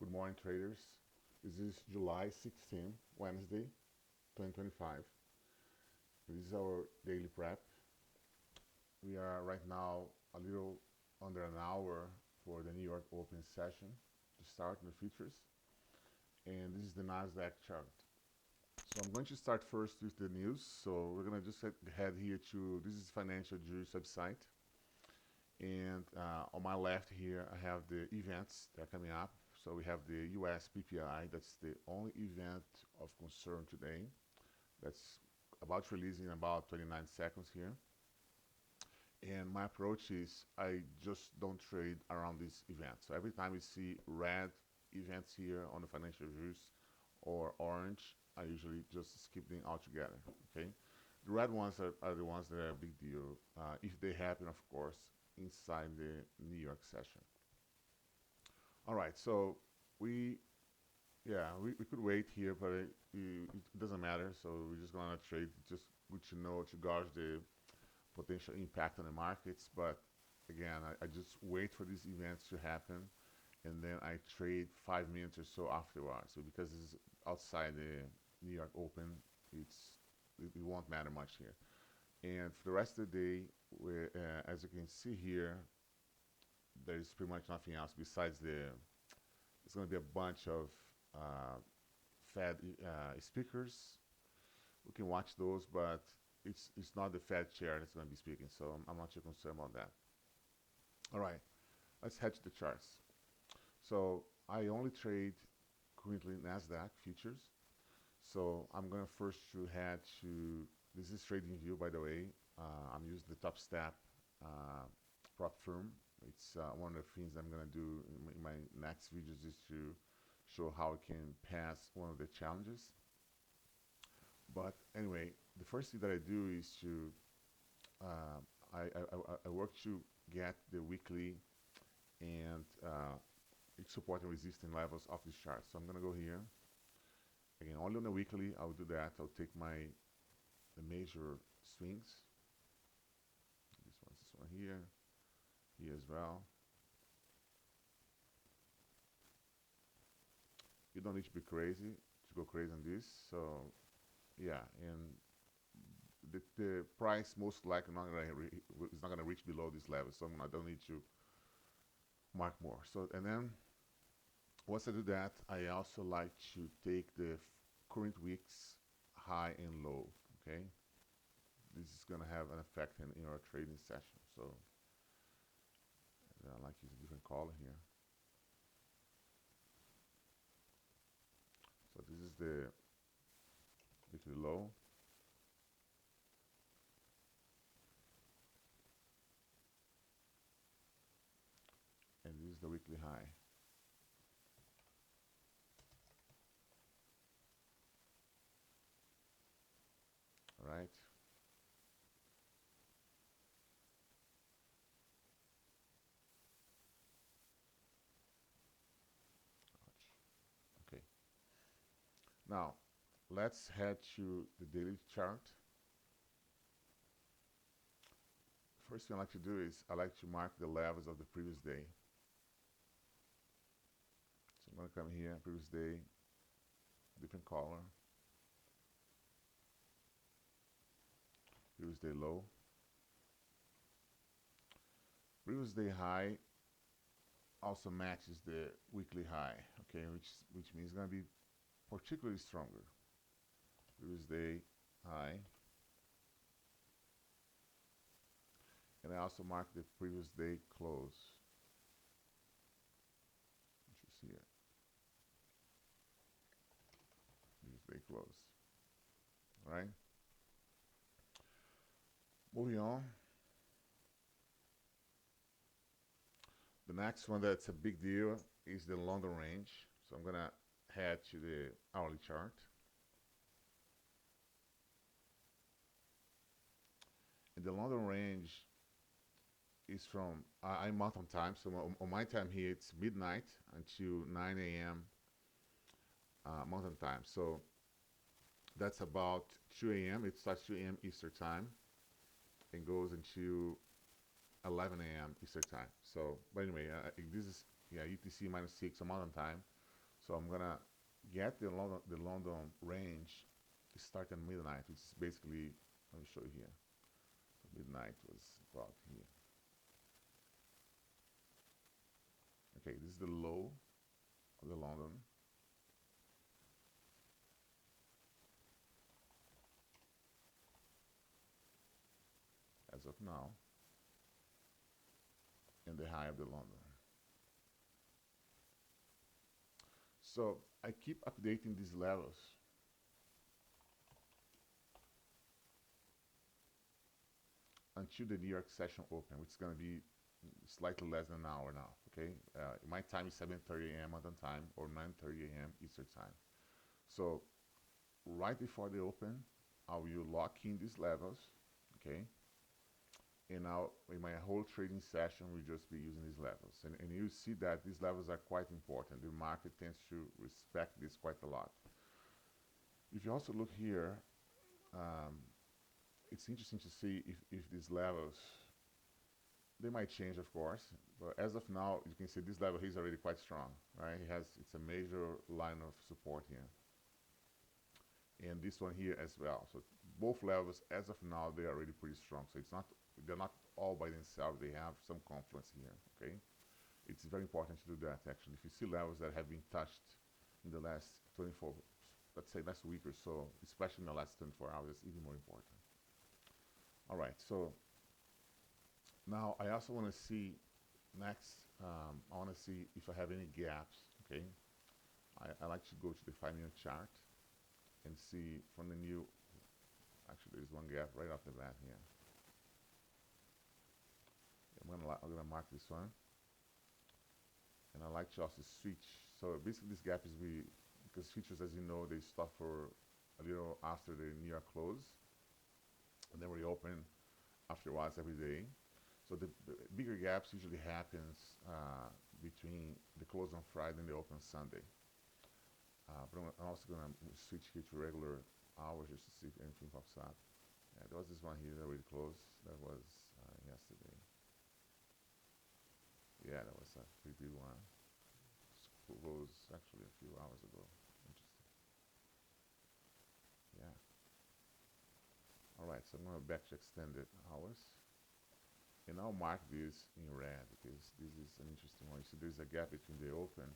Good morning, traders. This is July 16, Wednesday, 2025. This is our daily prep. We are right now a little under an hour for the New York Open session to start in the futures. And this is the Nasdaq chart. So I'm going to start first with the news. So we're going to just head here to, this is Financial Juice website. And on my left here, I have the events that are coming up. So we have the US PPI. That's the only event of concern today. That's about to release in about 29 seconds here. And my approach is I just don't trade around this event. So every time we see red events here on the financial juice or orange, I usually just skip them altogether. Okay, the red ones are the ones that are a big deal if they happen, of course, inside the New York session. All right, so we could wait here, but it doesn't matter. So we're just gonna trade. Just good to know to gauge the potential impact on the markets. But again, I just wait for these events to happen, and then I trade 5 minutes or so afterwards. So because this is outside the New York Open, it won't matter much here. And for the rest of the day, as you can see here, there's pretty much nothing else besides it's going to be a bunch of Fed speakers. We can watch those, but it's not the Fed chair that's going to be speaking, so I'm not too concerned about that. All right, let's head to the charts. So I only trade currently Nasdaq futures. So I'm going to first to head to, this is trading view, by the way. I'm using the Topstep prop firm. It's one of the things I'm going to do in my next videos is to show how I can pass one of the challenges. But anyway, the first thing that I do is to I work to get the weekly and support and resistance levels of this chart. So I'm going to go here. Again, only on the weekly, I'll do that. I'll take the major swings. This one here as well. You don't need to be crazy to go crazy on this. So yeah, and the price most likely is not gonna reach below this level. So I don't need to mark more. So and then once I do that, I also like to take the current week's high and low. Okay, this is gonna have an effect in our trading session. So I like to use a different color here. So this is the weekly low. And this is the weekly high. All right. Okay. Now, let's head to the daily chart. First thing I like to do is I like to mark the levels of the previous day. So I'm going to come here, previous day, different color. Previous day low. Previous day high also matches the weekly high, okay, which means it's going to be particularly stronger. Previous day high. And I also mark the previous day close. You should see it. Previous day close. All right. Moving on. The next one that's a big deal is the London range. So I'm going to head to the hourly chart. And the London range is from, I'm mountain time, so on my time here it's midnight until 9 a.m. Mountain time. So that's about 2 a.m. It starts 2 a.m. Eastern time and goes until 11 a.m. Eastern time. So, but anyway, this is UTC -6 on mountain time. So I'm gonna get the London range start at midnight, which is basically, let me show you here. So midnight was about here. Okay, this is the low of the London. As of now, and the high of the London. So I keep updating these levels until the New York session open, which is going to be slightly less than an hour now. Okay, my time is 7:30 a.m. Mountain time or 9:30 a.m. Eastern time. So right before they open, I will lock in these levels. Okay, and now in my whole trading session, we'll just be using these levels, and you see that these levels are quite important. The market tends to respect this quite a lot. If you also look here, um, it's interesting to see if these levels, they might change, of course, but as of now, you can see this level here is already quite strong, right? It's a major line of support here, and this one here as well. So both levels, as of now, they are already pretty strong. So they're not all by themselves. They have some confluence here. Okay, it's very important to do that. Actually, if you see levels that have been touched in the last 24, let's say last week or so, especially in the last 24 hours, it's even more important. All right, so now I also want to see next, I want to see if I have any gaps, okay? I like to go to the 5-minute chart and see from the new, actually there's one gap right off the bat here. I'm gonna mark this one. And I like to also switch. So basically this gap is because futures, as you know, they stop for a little after the New York close, and then reopen afterwards every day. So the bigger gaps usually happens between the close on Friday and the open Sunday. But I'm also going to switch here to regular hours just to see if anything pops up. Yeah, there was this one here that already closed. That was yesterday. Yeah, that was a pretty big one. Closed actually a few hours ago. Interesting. Yeah. All right, so I'm going to back to extended hours. And I'll mark this in red because this is an interesting one. So there's a gap between the open.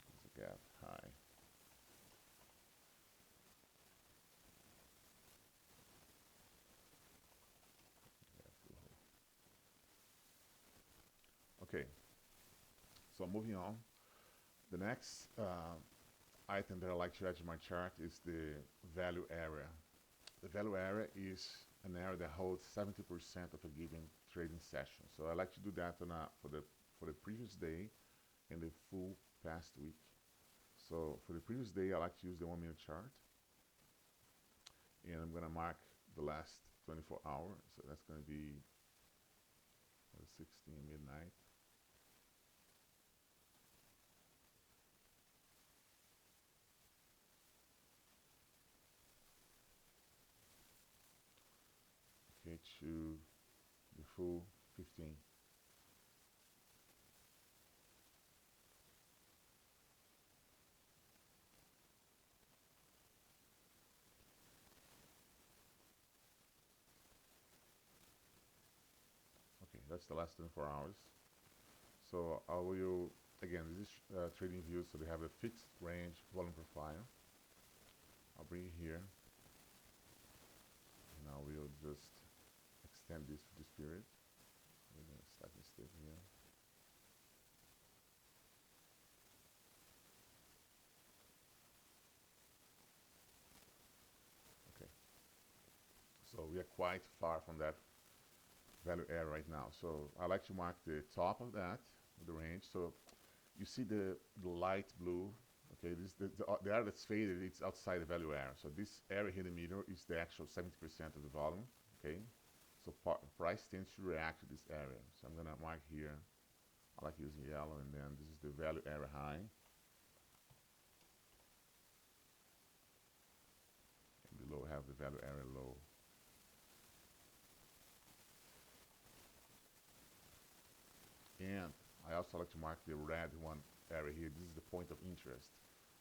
There's a gap high. Okay, so moving on. The next item that I like to add to my chart is the value area. The value area is an area that holds 70% of a given trading session. So I like to do that for the previous day and the full past week. So for the previous day, I like to use the 1-minute chart, and I'm going to mark the last 24 hours. So that's going to be 16 midnight. Okay, to the full 15. Okay, that's the last 24 hours. So I will, again, this is trading views, so they have a fixed range volume profile. I'll bring it here. Now we'll just extend this for this period. We're going to start this step here. Okay. So we are quite far from that value area right now. So I like to mark the top of that, the range. So you see the light blue. Okay, this the area that's faded, it's outside the value area. So this area here in the middle is the actual 70% of the volume. Okay, so price tends to react to this area. So I'm gonna mark here. I like using yellow, and then this is the value area high. value area low. And I also like to mark the red one area here. This is the point of interest,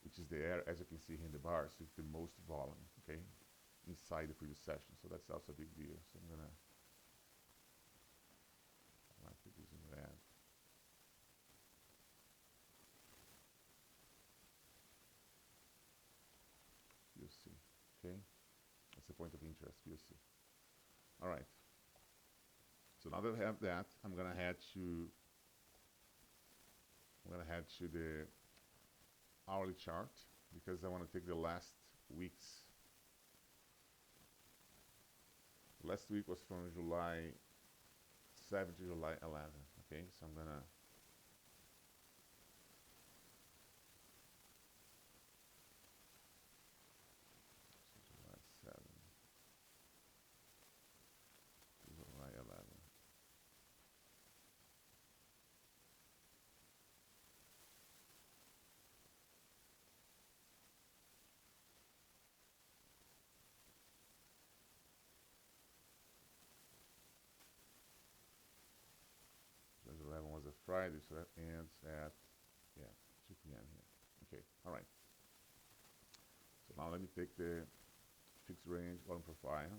which is the area, as you can see here in the bars, with the most volume, okay, inside the previous session. So that's also a big deal. So I'm gonna mark this in red. POC, okay? That's the point of interest, POC. All right. So now that I have that, I'm gonna head to the hourly chart because I want to take the last week's. Last week was from July 7 to July 11. Okay, so I'm gonna July 7 to July 11. July 11 was a Friday, so that ends at 2 p.m. here. Okay, all right. So now let me take the fixed range volume profile.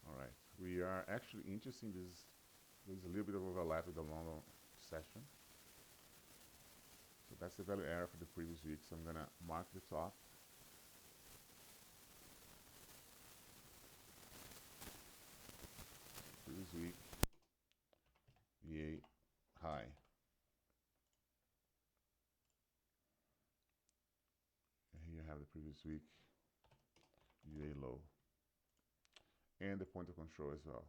All right, we are actually interested in this. There's a little bit of overlap with the London session. So that's the value area for the previous week. So I'm gonna mark the top. Previous week, VA high. And here you have the previous week, VA low. And the point of control as well.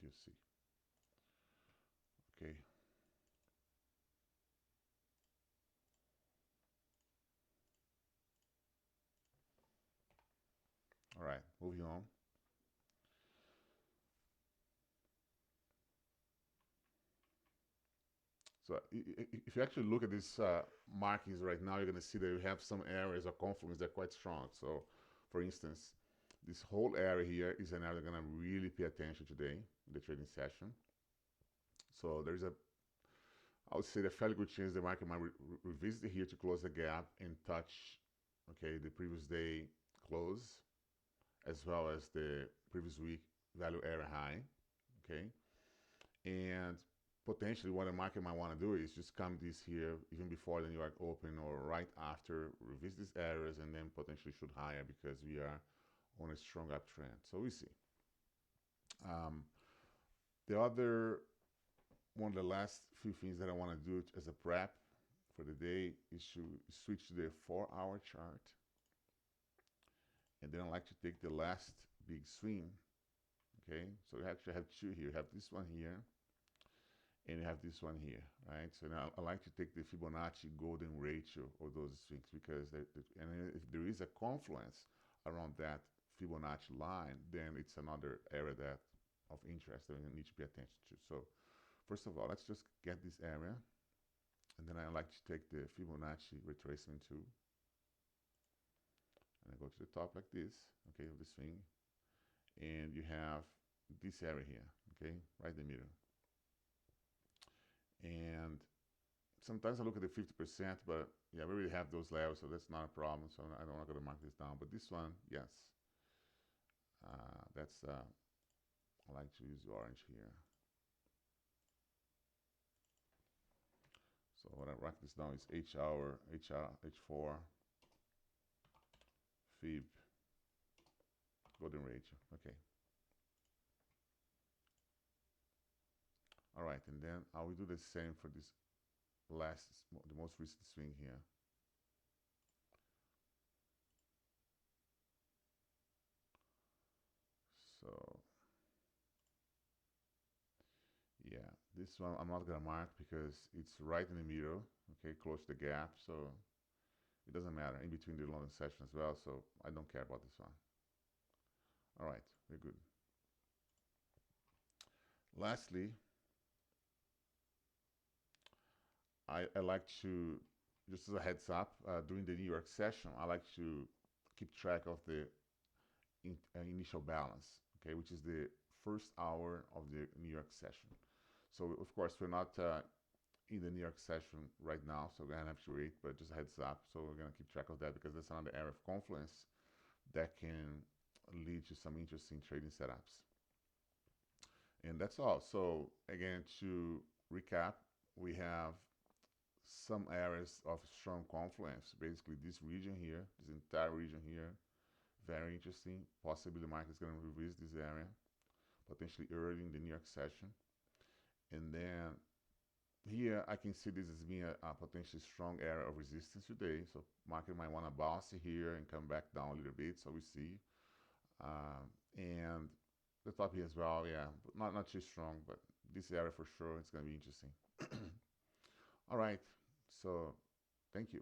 You see. Okay. All right, moving on. So if you actually look at these markings right now, you're going to see that you have some areas of confluence that are quite strong. So, for instance, this whole area here is an area you're going to really pay attention today in the trading session. So there's I would say, a fairly good chance the market might revisit here to close the gap and touch, okay, the previous day close, as well as the previous week value area high, okay? And potentially what the market might want to do is just come this here even before the New York Open or right after, revisit these areas, and then potentially shoot higher because we are on a strong uptrend. So we see. The other one of the last few things that I want to do as a prep for the day is to switch to the 4-hour chart. And then I like to take the last big swing. Okay, so we actually have two here. You have this one here, and you have this one here, right? So now I like to take the Fibonacci golden ratio of those swings because and if there is a confluence around that Fibonacci line, then it's another area that of interest that we need to pay attention to. So first of all, let's just get this area, and then I like to take the Fibonacci retracement tool, and I go to the top like this, okay, of the swing, and you have this area here, okay, right in the middle. And sometimes I look at the 50%, but yeah, we already have those levels, so that's not a problem. So I don't want to mark this down. But this one, yes, that's I like to use the orange here. So what I write this down is H4, Fib, golden ratio. Okay. All right, and then I will do the same for this the most recent swing here. So, yeah, This one I'm not gonna mark because it's right in the middle, okay, close to the gap, so it doesn't matter, in between the London session as well, so I don't care about this one. All right, we're good. Lastly, I like to, just as a heads up, during the New York session, I like to keep track of the initial balance, okay, which is the first hour of the New York session. So of course we're not in the New York session right now, so we're gonna have to wait, but just a heads up. So we're gonna keep track of that because that's another area of confluence that can lead to some interesting trading setups. And that's all. So again, to recap, we have some areas of strong confluence. Basically, this region here, this entire region here, very interesting. Possibly the market is going to revisit this area, potentially early in the New York session. And then here I can see this as being a potentially strong area of resistance today. So market might want to bounce here and come back down a little bit. So we see. And the top here as well, yeah, not too strong, but this area for sure it's going to be interesting. All right, so thank you.